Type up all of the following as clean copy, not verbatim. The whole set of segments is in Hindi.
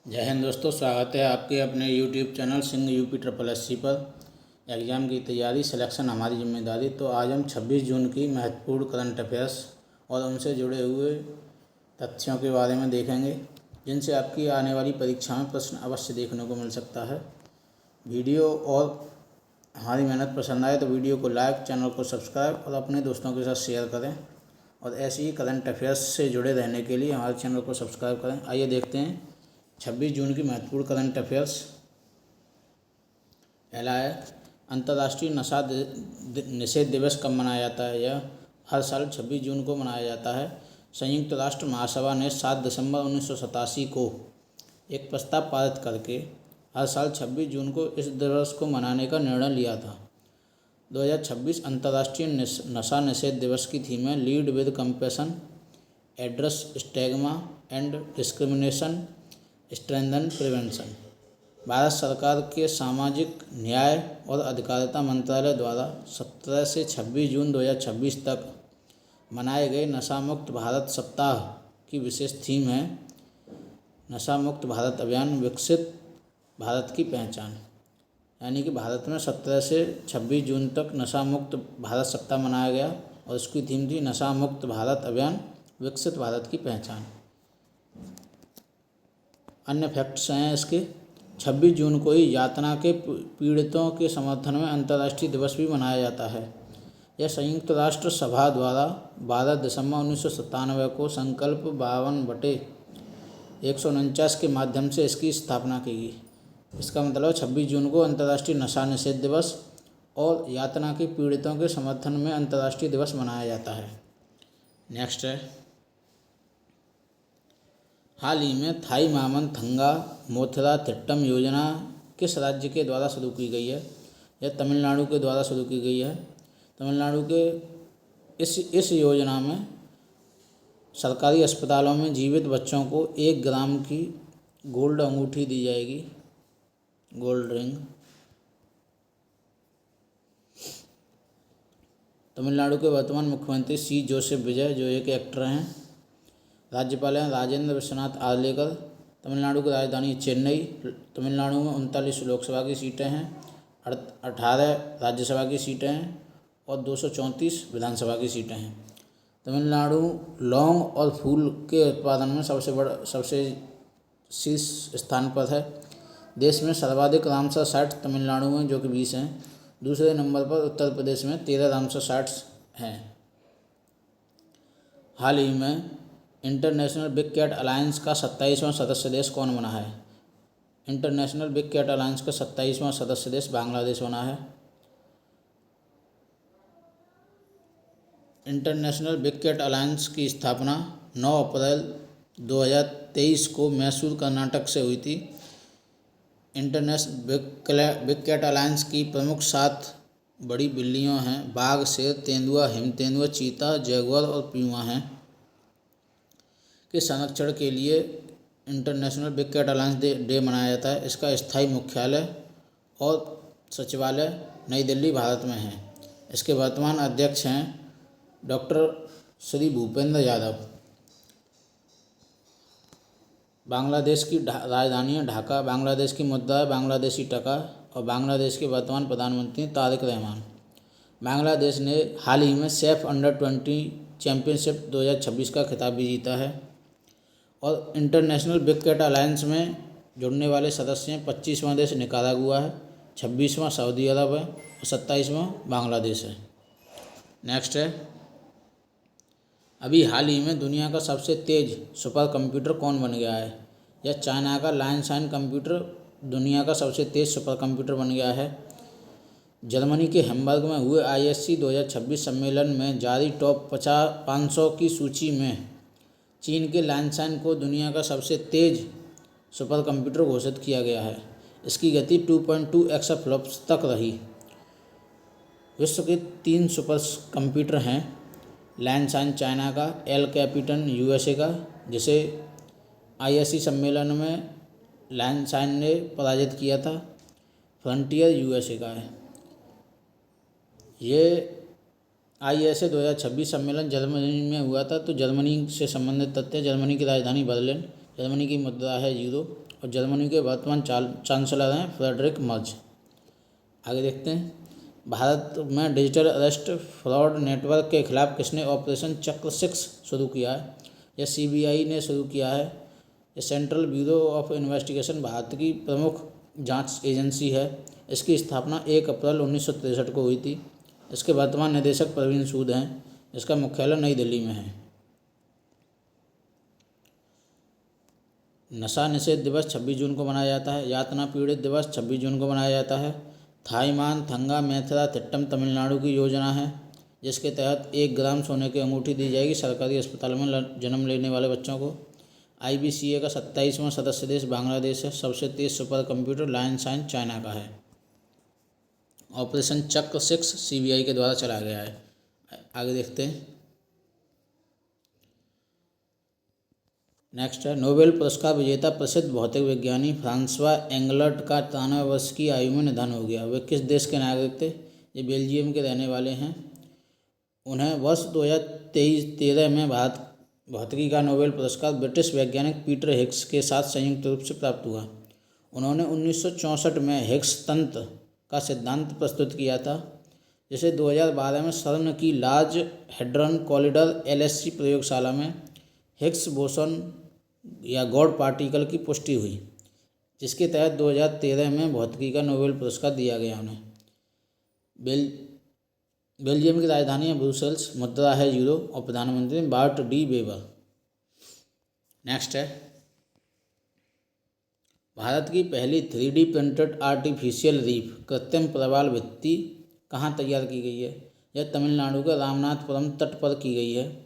जय हिंद दोस्तों, स्वागत है आपके अपने YouTube channel Singh UP triple SC पर। एग्ज़ाम की तैयारी, सिलेक्शन हमारी जिम्मेदारी। तो आज हम 26 जून की महत्वपूर्ण करंट अफेयर्स और उनसे जुड़े हुए तथ्यों के बारे में देखेंगे, जिनसे आपकी आने वाली परीक्षा में प्रश्न अवश्य देखने को मिल सकता है। वीडियो और हमारी मेहनत पसंद आए तो वीडियो को लाइक, चैनल को सब्सक्राइब और अपने दोस्तों के साथ शेयर करें। और ऐसे ही करंट अफेयर्स से जुड़े रहने के लिए हमारे चैनल को सब्सक्राइब करें। आइए देखते हैं 26 जून की महत्वपूर्ण करंट अफेयर्स। पहला है, अंतर्राष्ट्रीय नशा निषेध दिवस कब मनाया जाता है? यह हर साल 26 जून को मनाया जाता है। संयुक्त राष्ट्र महासभा ने 7 दिसंबर 1987 को एक प्रस्ताव पारित करके हर साल 26 जून को इस दिवस को मनाने का निर्णय लिया था। 2026 अंतर्राष्ट्रीय नशा निषेध दिवस की थीम है lead with compassion, address stigma and discrimination, strengthen prevention. Bharat सरकार के सामाजिक न्याय और अधिकारिता मंत्रालय द्वारा 17 से 26 जून 2026 तक मनाए गए नशा मुक्त भारत सप्ताह की विशेष थीम है नशा मुक्त भारत अभियान, विकसित भारत की पहचान। यानी कि भारत में 17 से 26 जून तक नशा मुक्त भारत सप्ताह मनाया गया और इसकी थीम थी नशा मुक्त भारत अभियान, विकसित भारत की पहचान। अन्य फैक्ट्स हैं इसके। 26 जून को ही यातना के पीड़ितों के समर्थन में अंतर्राष्ट्रीय दिवस भी मनाया जाता है। यह संयुक्त राष्ट्र सभा द्वारा 12 दिसंबर 1997 को संकल्प 52/149 के माध्यम से इसकी स्थापना की गई। इसका मतलब 26 जून को अंतर्राष्ट्रीय नशा निषेध दिवस और यातना के पीड़ितों के समर्थन में अंतर्राष्ट्रीय दिवस मनाया जाता है। नेक्स्ट है, हाल ही में थाई मामन थंगा मोथरा थिट्टम योजना किस राज्य के द्वारा शुरू की गई है? यह तमिलनाडु के द्वारा शुरू की गई है। तमिलनाडु के इस योजना में सरकारी अस्पतालों में जीवित बच्चों को 1 ग्राम की गोल्ड अंगूठी दी जाएगी, गोल्ड रिंग। तमिलनाडु के वर्तमान मुख्यमंत्री सी जोसेफ विजय, जो एक एक्टर हैं। राज्यपाल हैं राजेंद्र विश्वनाथ आर्लेकर। तमिलनाडु की राजधानी चेन्नई। तमिलनाडु में 39 लोकसभा की सीटें हैं, 18 राज्यसभा की सीटें हैं और 234 विधानसभा की सीटें हैं। तमिलनाडु लौंग और फूल के उत्पादन में सबसे शीर्ष स्थान पर है। देश में सर्वाधिक रामसर साइट्स तमिलनाडु में, जो कि 20 हैं। दूसरे नंबर पर उत्तर प्रदेश में 13 रामसर साइट्स हैं। हाल ही में इंटरनेशनल बिग कैट अलायंस का 27वां सदस्य देश कौन बना है? इंटरनेशनल बिग कैट अलायंस का 27वां सदस्य देश बांग्लादेश बना है। इंटरनेशनल बिग कैट अलायंस की स्थापना 9 अप्रैल 2023 को मैसूर, कर्नाटक से हुई थी। इंटरनेशनल बिग कैट अलायंस की प्रमुख 7 बड़ी बिल्लियाँ हैं। बाघ, शेर, तेंदुआ, हिम तेंदुआ, चीता, जगुआर और प्यूमा हैं। के संरक्षण के लिए international big cat alliance day मनाया जाता है। इसका स्थायी मुख्यालय और सचिवालय नई दिल्ली, भारत में है। इसके वर्तमान अध्यक्ष हैं डॉक्टर श्री भूपेंद्र यादव। बांग्लादेश की राजधानी है ढाका। बांग्लादेश की मुद्रा है बांग्लादेशी टका और बांग्लादेश के वर्तमान प्रधानमंत्री तारिक रहमान। बांग्लादेश ने हाल ही में सैफ अंडर-20 चैंपियनशिप 2026 का खिताब भी जीता है। और इंटरनेशनल बिग कैट अलायंस में जुड़ने वाले सदस्य हैं 25वां देश निकारागुआ है, 26वां सऊदी अरब है और 27वां बांग्लादेश है। नेक्स्ट है, अभी हाल ही में दुनिया का सबसे तेज़ सुपर कंप्यूटर कौन बन गया है? यह चाइना का लायनशाइन कंप्यूटर दुनिया का सबसे तेज़ सुपर कंप्यूटर बन गया है। जर्मनी के हैम्बर्ग में हुए ISC 2026 सम्मेलन में जारी टॉप 500 की सूची में चीन के लायनशाइन को दुनिया का सबसे तेज़ सुपर कंप्यूटर घोषित किया गया है। इसकी गति 2.2 एक्साफ्लॉप्स तक रही। विश्व के 3 सुपर कंप्यूटर हैं। लायनशाइन चाइना का, एल कैपिटन USA का, जिसे ISC सम्मेलन में लायनशाइन ने पराजित किया था। फ्रंटियर USA का है। ये ISA 2026 सम्मेलन जर्मनी में हुआ था। तो जर्मनी से संबंधित तथ्य, जर्मनी की राजधानी बर्लिन, जर्मनी की मुद्रा है यूरो और जर्मनी के वर्तमान चांसलर हैं फ्रेडरिक मर्ज। आगे देखते हैं, भारत में डिजिटल अरेस्ट फ्रॉड नेटवर्क के खिलाफ किसने ऑपरेशन चक्र 6 शुरू किया है? यह सीबीआई ने शुरू किया है। ये central bureau of investigation Bharat की प्रमुख जांच एजेंसी है। इसकी स्थापना 1 अप्रैल 1963 को हुई थी। इसके वर्तमान निदेशक प्रवीण सूद हैं। इसका मुख्यालय नई दिल्ली में है। नशा निषेध दिवस 26 जून को मनाया जाता है। यातना पीड़ित दिवस 26 जून को मनाया जाता है। थाईमान थंगा मैथरा तिट्टम तमिलनाडु की योजना है, जिसके तहत 1 ग्राम सोने की अंगूठी दी जाएगी सरकारी अस्पताल में जन्म लेने वाले बच्चों को। IBCA का 27वां सदस्य देश बांग्लादेश है। सबसे तेज सुपर कंप्यूटर लायनशाइन चाइना का है। ऑपरेशन चक्र 6 CBI के द्वारा चलाया गया है। आगे देखते हैं, नेक्स्ट है, नोबेल पुरस्कार विजेता प्रसिद्ध भौतिक विज्ञानी फ्रांसवा एंगलर्ट का 93 वर्ष की आयु में निधन हो गया। वे किस देश के नागरिक थे? ये बेल्जियम के रहने वाले हैं। उन्हें वर्ष 2013 में भारत भौतिकी का नोबेल पुरस्कार ब्रिटिश वैज्ञानिक पीटर हिग्स के साथ संयुक्त रूप से प्राप्त हुआ। उन्होंने 1964 में हिग्स तंत्र का सिद्धांत प्रस्तुत किया था, जिसे 2012 में सर्न की लार्ज हेड्रन कॉलिडर LHC प्रयोगशाला में हिग्स बोसन या गॉड पार्टिकल की पुष्टि हुई, जिसके तहत 2013 में भौतिकी का नोबेल पुरस्कार दिया गया उन्हें। बेल्जियम की राजधानी है ब्रुसेल्स, मुद्रा है यूरो और प्रधानमंत्री बार्ट डी वेबर। नेक्स्ट है, भारत की पहली 3D प्रिंटेड आर्टिफिशियल रीफ कृत्रिम प्रवाल भित्ति कहाँ तैयार की गई है? यह तमिलनाडु के रामनाथपुरम तट पर की गई है।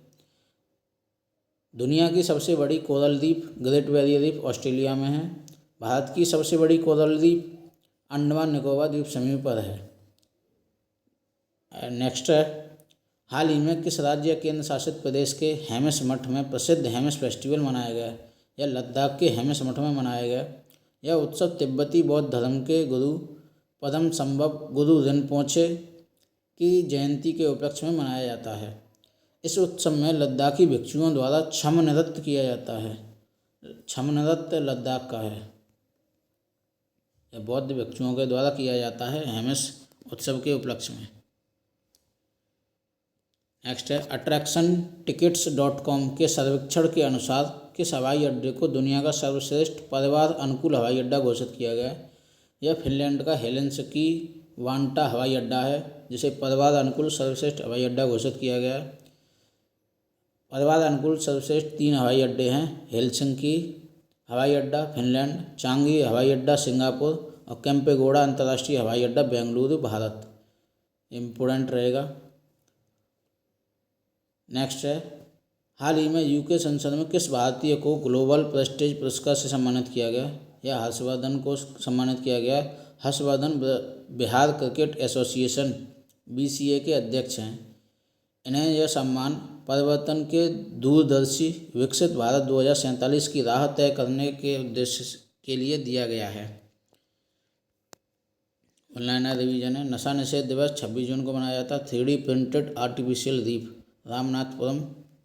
दुनिया की सबसे बड़ी कोरल द्वीप ग्रेट बैरियर रीफ ऑस्ट्रेलिया में है। भारत की सबसे बड़ी कोरल द्वीप अंडमान निकोबार द्वीप समूह पर है। नेक्स्ट है, हाल ही में किस राज्य या केंद्र शासित प्रदेश के हेमिस मठ में प्रसिद्ध हेमिस फेस्टिवल मनाया गया? यह लद्दाख के हेमिस मठ में मनाया गया। यह उत्सव तिब्बती बौद्ध धर्म के गुरु पदम संभव गुरु रिनपोचे की जयंती के उपलक्ष्य में मनाया जाता है। इस उत्सव में लद्दाखी भिक्षुओं द्वारा छम नृत्य किया जाता है। छम नृत्य लद्दाख का है। यह बौद्ध भिक्षुओं के द्वारा किया जाता है हेमिस उत्सव के उपलक्ष्य में। नेक्स्ट है, attractiontickets.com के सर्वेक्षण के अनुसार किस हवाई अड्डे को दुनिया का सर्वश्रेष्ठ परिवार अनुकूल हवाई अड्डा घोषित किया गया है? यह फिनलैंड का हेलेंसिकी वांटा हवाई अड्डा है, जिसे परिवार अनुकूल सर्वश्रेष्ठ हवाई अड्डा घोषित किया गया है। परिवार अनुकूल सर्वश्रेष्ठ 3 हवाई अड्डे हैं, हेलसिंकी हवाई अड्डा फिनलैंड, चांगी हवाई अड्डा सिंगापुर और केम्पेगौड़ा अंतर्राष्ट्रीय हवाई अड्डा बेंगलुरु भारत। इम्पोर्टेंट रहेगा। नेक्स्ट है, हाल ही में UK संसद में किस भारतीय को ग्लोबल प्रेस्टीज पुरस्कार से सम्मानित किया गया? यह हर्षवर्धन को सम्मानित किया गया। Harshvardhan Bihar cricket association BCA के अध्यक्ष हैं। इन्हें यह सम्मान परिवर्तन के दूरदर्शी विकसित भारत 2047 की राह तय करने के उद्देश्य के लिए दिया गया है। ऑनलाइन रिवीजन है, नशा निषेध दिवस 26 जून को मनाया जाता है। 3D printed artificial reef Ramanathapuram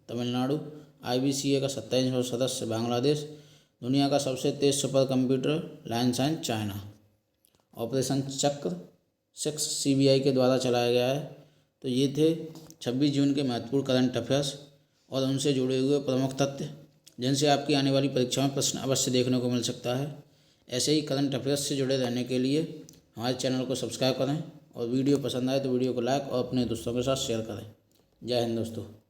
Tamil Nadu. IBCA का 27वां सदस्य बांग्लादेश। दुनिया का सबसे तेज सुपर कंप्यूटर लायनशाइन चाइना। ऑपरेशन चक्र 6 CBI के द्वारा चलाया गया है। तो ये थे 26 जून के महत्वपूर्ण करंट अफेयर्स और उनसे जुड़े हुए प्रमुख तथ्य, जिनसे आपकी आने वाली परीक्षा में प्रश्न अवश्य देखने को मिल सकता है। ऐसे ही करंट अफेयर्स से जुड़े रहने के लिए हमारे चैनल को सब्सक्राइब करें और वीडियो पसंद आए तो वीडियो को लाइक और अपने दोस्तों के साथ शेयर करें। जय हिंद दोस्तों।